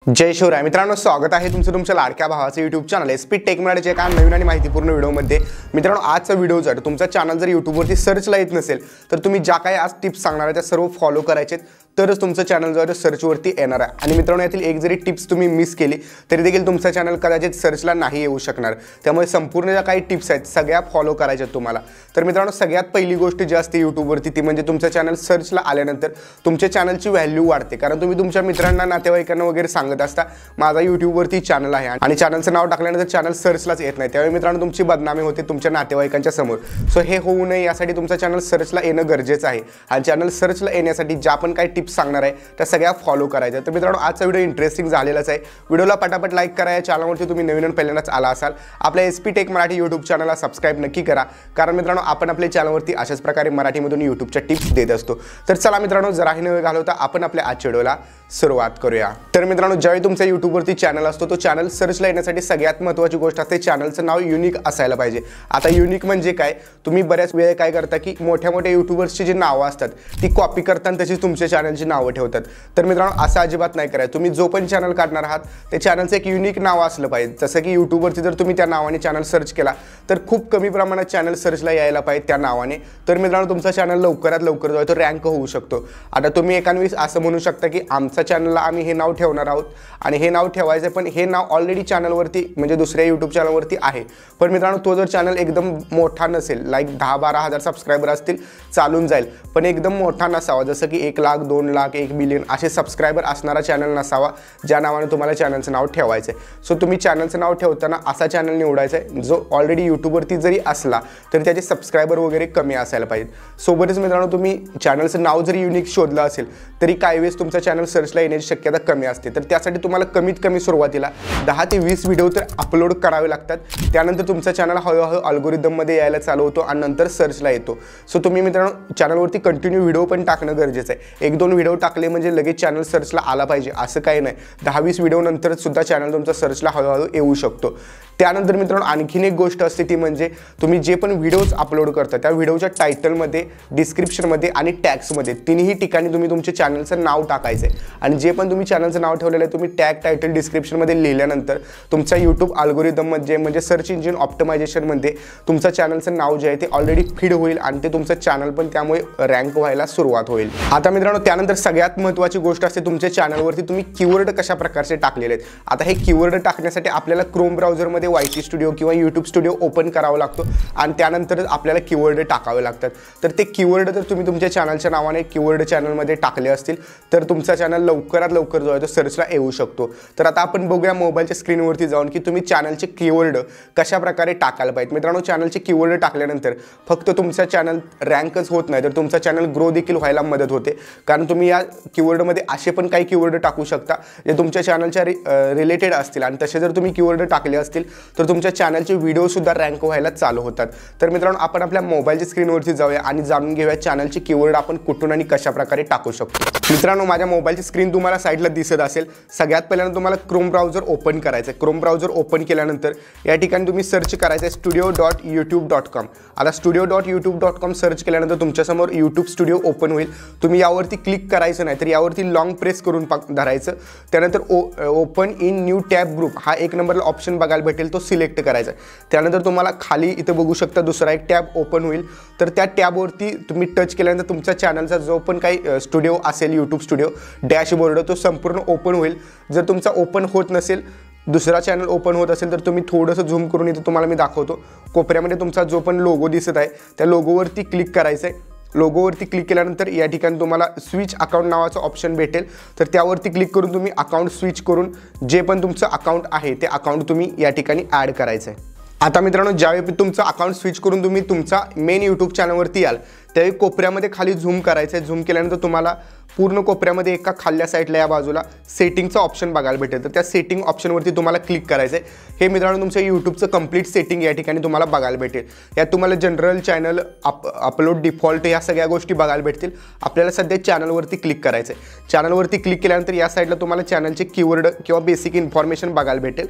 जय शिवराय मित्रांनो, स्वागत आहे तुमच्या लाडक्या भावाचे YouTube चॅनल स्पीड टेक मराठीच्या एका नवीन आणि माहितीपूर्ण व्हिडिओमध्ये। मित्रांनो, आजचा व्हिडिओ जर तुमचा चॅनल जर YouTubeवरती सर्चला येत नसेल तर तुम्ही ज्या काही आज टिप्स सांगणार आहे त्या सर्व फॉलो करायचे, तरच तुमचं चॅनल जो आहे सर्चवरती येणार आहे। आणि मित्रांनो, यातील एक जरी टिप्स तुम्ही मिस केली तरी देखील तुमचं चॅनल कदाचित सर्चला नाही येऊ शकणार। त्यामुळे संपूर्ण ज्या काही टिप्स आहेत सगळ्या फॉलो करायच्या तुम्हाला। तर मित्रांनो, सगळ्यात पहिली गोष्ट जी असते YouTubeवरती ती म्हणजे तुमचं चॅनल सर्चला आल्यानंतर तुमच्या चॅनलची व्हॅल्यू वाढते, कारण तुम्ही तुमच्या मित्रांना, नातेवाईकांना वगैरे सांगत असता माझा YouTubeवरती चॅनल आहे आणि चॅनलचं नाव टाकल्यानंतर चॅनल सर्चलाच येत नाही। त्यावेळी मित्रांनो तुमची बदनामी होते तुमच्या नातेवाईकांच्या समोर। सो हे होऊ नये यासाठी तुमचं चॅनल सर्चला येणं गरजेचं आहे आणि चॅनल सर्चला येण्यासाठी ज्या पण काही टिप्स सांगणार आहे त्या सगळ्या फॉलो करायच्या। तर मित्रांनो, आजचा व्हिडिओ इंटरेस्टिंग झालेलाच आहे। व्हिडिओला पटापट लाईक करा। या चॅनलवरती तुम्ही नवीन पहिल्यांदाच आला असाल आपल्या एसपी टेक मराठी YouTube चॅनलला सबस्क्राइब नक्की करा, कारण मित्रांनो आपण आपल्या चॅनलवरती अशाच प्रकारे मराठीमधून YouTubeच्या टिप्स देत असतो। तर चला मित्रांनो, जराही न वेळ घालवता आपण आपल्या आजच्या व्हिडिओला सुरुवात करूया। तर मित्रांनो, ज्यावेळी तुमच्या YouTubeवरती चॅनल असतो तो चॅनल सर्चला येण्यासाठी सगळ्यात महत्त्वाची गोष्ट असते चॅनलचं नाव युनिक असायला पाहिजे। आता युनिक म्हणजे काय, तुम्ही बऱ्याच वेळ काय करता की मोठ्या मोठ्या यूट्यूबर्सची जी नावं असतात ती कॉपी करता आणि तशीच तुमच्या चॅनलची नावं ठेवतात। तर मित्रांनो, असं अजिबात नाही करायचं। तुम्ही जो पण चॅनल काढणार आहात ते चॅनलचं एक युनिक नाव असलं पाहिजे। जसं की YouTubeवरती जर तुम्ही त्या नावाने चॅनल सर्च केला तर खूप कमी प्रमाणात चॅनल सर्चला यायला पाहिजे त्या नावाने। तर मित्रांनो, तुमचा चॅनल लवकरात लवकर जो आहे तो रँक होऊ शकतो। आता तुम्ही एकानवेळेस असं म्हणू शकता की आमच्या चॅनलला आम्ही हे नाव ठेवणार आहोत आणि हे नाव ठेवायचं, पण हे नाव ऑलरेडी चॅनलवरती म्हणजे दुसऱ्या YouTube चॅनलवरती आहे। पण मित्रांनो, तो जर चॅनल एकदम मोठा नसेल, लाईक 10-12 हजार सबस्क्रायबर असतील चालून जाईल, पण एकदम मोठा नसावा, जसं की 1 लाख 2 लाख 1 बिलियन असे सबस्क्रायबर असणारा चॅनल नसावा ज्या नावाने तुम्हाला चॅनलचं नाव ठेवायचं आहे। सो तुम्ही चॅनलचं नाव ठेवताना असा चॅनल निवडायचा आहे जो ऑलरेडी YouTubeवरती जरी असला तरी त्याचे सबस्क्रायबर वगैरे कमी असायला पाहिजे। सोबतच मित्रांनो, तुम्ही चॅनलचं नाव जरी युनिक शोधलं असेल तरी काही वेळेस तुमचा चॅनल सर्चला येण्याची शक्यता कमी असते। तर त्यासाठी तुम्हाला कमीत कमी सुरुवातीला 10 ते 20 व्हिडिओ तर अपलोड करावे लागतात। त्यानंतर तुमचा चॅनल हळूहळू अल्गोरिदममध्ये यायला चालू होतो आणि नंतर सर्चला येतो। सो तुम्ही मित्रांनो चॅनलवरती कंटिन्यू व्हिडिओ पण टाकणं गरजेचं आहे। 1-2 व्हिडिओ टाकले म्हणजे लगेच चॅनल सर्चला आला पाहिजे असं काही नाही। 10-20 व्हिडिओ नंतर सुद्धा चॅनल तुमचा सर्चला हळूहळू येऊ शकतो। त्यानंतर मित्रांनो, आणखीन एक गोष्ट असते ती म्हणजे तुम्ही जे पण व्हिडिओज अपलोड करता त्या व्हिडिओच्या टायटलमध्ये, डिस्क्रिप्शनमध्ये आणि टॅग्समध्ये तिन्ही ठिकाणी तुम्ही तुमच्या चॅनलचं नाव टाकायचं आहे। आणि जे पण तुम्ही चॅनलचं नाव ठेवलेलं आहे तुम्ही टॅग, टायटल, डिस्क्रिप्शनमध्ये लिहिल्यानंतर तुमच्या YouTube अल्गोरिदममध्ये म्हणजे सर्च इंजिन ऑप्टिमायझेशनमध्ये तुमचं चॅनलचं नाव जे आहे ते ऑलरेडी फीड होईल आणि ते तुमचं चॅनल पण त्यामुळे रँक व्हायला सुरुवात होईल। आता मित्रांनो, त्यानंतर सगळ्यात महत्त्वाची गोष्ट असते तुमच्या चॅनलवरती तुम्ही कीवर्ड कशा प्रकारचे टाकलेले आहेत। आता हे कीवर्ड टाकण्यासाठी आपल्याला क्रोम ब्राउझरमध्ये YT स्टुडिओ किंवा YouTube स्टुडिओ ओपन करावा लागतो आणि त्यानंतर आपल्याला कीवर्ड टाकावे लागतात। तर ते कीवर्ड जर तुम्ही तुमच्या चॅनलच्या नावाने कीवर्ड चॅनलमध्ये टाकले असतील तर तुमचा चॅनल लवकरात लवकर जो आहे तो सर्चला येऊ शकतो। तर आता आपण बघूया मोबाईलच्या स्क्रीनवरती जाऊन की तुम्ही चॅनलचे कीवर्ड कशा प्रकारे टाकायला पाहिजेत। मित्रांनो, चॅनलचे कीवर्ड टाकल्यानंतर फक्त तुमचा चॅनल रँकच होत नाही तर तुमचा चॅनल ग्रो देखील व्हायला मदत होते, कारण तुम्ही या कीवर्डमध्ये असे पण काही कीवर्ड टाकू शकता जे तुमच्या चॅनलच्या रिलेटेड असतील आणि तसे जर तुम्ही कीवर्ड टाकले असतील तर तुमच्या चॅनलचे व्हिडिओसुद्धा रँक व्हायला चालू होतात। तर मित्रांनो, आपण आपल्या मोबाईलच्या स्क्रीनवरती जाऊया आणि जाणून घेऊया चॅनलचे कीवर्ड आपण कुठून आणि कशा प्रकारे टाकू शकतो। मित्रांनो, माझ्या मोबाईलची स्क्रीन तुम्हाला साईडला दिसत असेल। सगळ्यात पहिल्यांदा तुम्हाला क्रोम ब्राउझर ओपन करायचं आहे। क्रोम ब्राउझर ओपन केल्यानंतर या ठिकाणी तुम्ही सर्च करायचं आहे studio.youtube.com। आता studio.youtube.com सर्च केल्यानंतर तुमच्यासमोर YouTube स्टुडिओ ओपन होईल। तुम्ही यावरती क्लिक करायचं नाही तर यावरती लॉंग प्रेस करून धरायचं। त्यानंतर open in new tab group हा 1 नंबरला ऑप्शन बघायला भेटेल, तो सिलेक्ट करायचा आहे। त्यानंतर तुम्हाला खाली इथं बघू शकता दुसरा एक टॅब ओपन होईल। तर त्या टॅबवरती तुम्ही टच केल्यानंतर तुमच्या चॅनलचा जो पण काही स्टुडिओ असेल YouTube स्टुडिओ डॅशबोर्ड तो संपूर्ण ओपन होईल। जर तुमचा ओपन होत नसेल, दुसरा चॅनल ओपन होत असेल तर तुम्ही थोडंसं झूम करून इथं तुम्हाला मी दाखवतो। कोपऱ्यामध्ये तुमचा जो पण लोगो दिसत आहे त्या लोगोवरती क्लिक करायचं आहे। लोगोवरती क्लिक केल्यानंतर या ठिकाणी तुम्हाला स्विच अकाउंट नावाचं ऑप्शन भेटेल, तर त्यावरती क्लिक करून तुम्ही अकाउंट स्विच करून जे पण तुमचं अकाउंट आहे ते अकाउंट तुम्ही या ठिकाणी ॲड करायचं आहे। आता मित्रांनो, ज्यावेळी तुमचं अकाउंट स्विच करून तुम्ही तुमचा मेन YouTube चॅनलवरती याल त्यावेळी कोपऱ्यामध्ये खाली झूम करायचं आहे। झूम केल्यानंतर तुम्हाला पूर्ण कोपऱ्यामध्ये एका खाल्ल्या साईडला या बाजूला सेटिंगचा ऑप्शन बघायला भेटेल, तर त्या सेटिंग ऑप्शनवरती तुम्हाला क्लिक करायचं आहे। हे मित्रांनो, तुमचं YouTubeचं कंप्लीट सेटिंग या ठिकाणी तुम्हाला बघायला भेटेल। यात तुम्हाला जनरल, चॅनल, अपलोड, डिफॉल्ट या सगळ्या गोष्टी बघायला भेटतील। आपल्याला सध्या चॅनलवरती क्लिक करायचं आहे। चॅनलवरती क्लिक केल्यानंतर या साईडला तुम्हाला चॅनलचे कीवर्ड किंवा बेसिक इन्फॉर्मेशन बघायला भेटेल।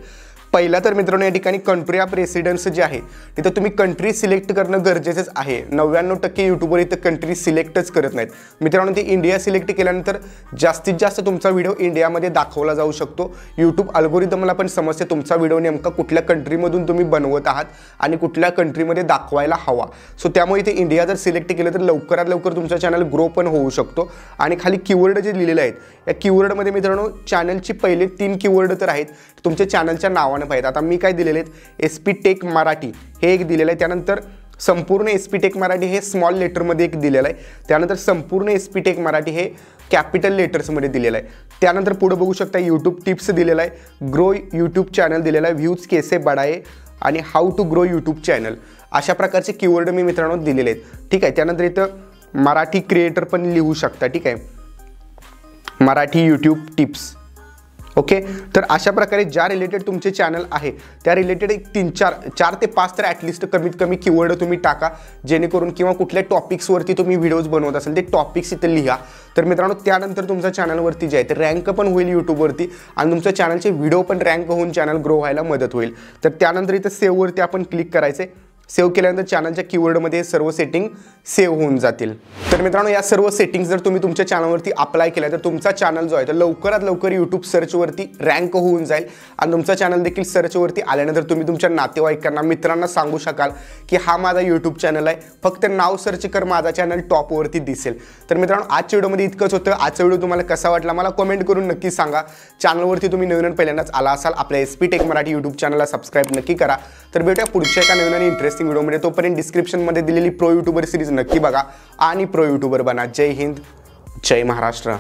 पहिला तर मित्रांनो, या ठिकाणी कंट्री ऑफ रेसिडेन्स जे आहे तिथं तुम्ही कंट्री सिलेक्ट करणं गरजेचंच आहे। 99% यूट्यूबर इथं कंट्री सिलेक्टच करत नाहीत। मित्रांनो, ते इंडिया सिलेक्ट सिलेक्ट केल्यानंतर जास्तीत जास्त तुमचा व्हिडिओ इंडियामध्ये दाखवला जाऊ शकतो। यूट्यूब अल्गोरिदमला पण समजते तुमचा व्हिडिओ नेमका कुठल्या कंट्रीमधून तुम्ही बनवत आहात आणि कुठल्या कंट्रीमध्ये दाखवायला हवा। सो त्यामुळे इथे इंडिया जर सिलेक्ट केलं तर लवकरात लवकर तुमचा चॅनल ग्रो पण होऊ शकतो। आणि खाली कीवर्ड जे लिहिलेले आहेत या कीवर्डमध्ये मित्रांनो चॅनलची पहिले 3 कीवर्ड तर आहेत तुमच्या चॅनलच्या नावाने पाहिजे। आता मी काय दिलेले आहेत SP टेक मराठी हे एक दिलेलं आहे, त्यानंतर संपूर्ण SP टेक मराठी हे स्मॉल लेटरमध्ये एक दिलेलं आहे, त्यानंतर संपूर्ण SP टेक मराठी हे कॅपिटल लेटर्समध्ये दिलेलं आहे, त्यानंतर पुढे बघू शकता यूट्यूब टिप्स दिलेला आहे, ग्रो यूट्यूब चॅनल दिलेला आहे, व्ह्यूज कैसे बढ़ाए आणि how to grow YouTube channel अशा प्रकारचे कीवर्ड मी मित्रांनो दिलेले आहेत। ठीक आहे, त्यानंतर इथं मराठी क्रिएटर पण लिहू शकता। ठीक आहे, मराठी यूट्यूब टिप्स। ओके, तर अशा प्रकारे ज्या रिलेटेड तुमचे चॅनल आहे त्या रिलेटेड एक 4 ते 5 तर ॲटलिस्ट कमीत कमी कीवर्ड तुम्ही टाका, जेणेकरून किंवा कुठल्या टॉपिक्सवरती तुम्ही व्हिडिओज बनवत असाल ते टॉपिक्स इथे लिहा। तर मित्रांनो त्यानंतर तुमच्या चॅनलवरती जे आहे ते रँक पण होईल यूट्यूबवरती आणि तुमच्या चॅनलचे व्हिडिओ पण रँक होऊन चॅनल ग्रो व्हायला मदत होईल। तर त्यानंतर इथं सेव्हवरती आपण क्लिक करायचे। सेव्ह केल्यानंतर चॅनलच्या कीवर्डमध्ये सर्व सेटिंग सेव्ह होऊन जातील। तर मित्रांनो या सर्व सेटिंग्स जर तुम्ही तुमच्या चॅनलवरती अप्लाय केल्या तर तुमचा चॅनल जो आहे तो लवकरात लवकर यूट्यूब सर्चवरती रँक होऊन जाईल आणि तुमचा चॅनल देखील सर्चवरती आल्यानंतर तुम्ही तुमच्या नातेवाईकांना मित्रांना सांगू शकाल की हा माझा यूट्यूब चॅनल आहे, फक्त नाव सर्च कर माझा चॅनल टॉपवरती दिसेल। तर मित्रांनो आजच्या व्हिडिओमध्ये इतकंच होतं। आजचा व्हिडिओ तुम्हाला कसा वाटला मला कमेंट करून नक्की सांगा। चॅनलवरती तुम्ही नवीन पहिल्यांदाच आला असाल आपल्या SP टेक मराठी यूट्यूब चॅनलला सबस्क्राईब नक्की करा। तर भेटूया पुढच्या एका नवीन आणि इंटरेस्टिंग व्हिडिओमध्ये, तोपर्यंत डिस्क्रिप्शनमध्ये दिलेली प्रो यूट्यूबर सिरीज नक्की बघा आणि प्रो यूट्यूबर बना। जय हिंद, जय महाराष्ट्र।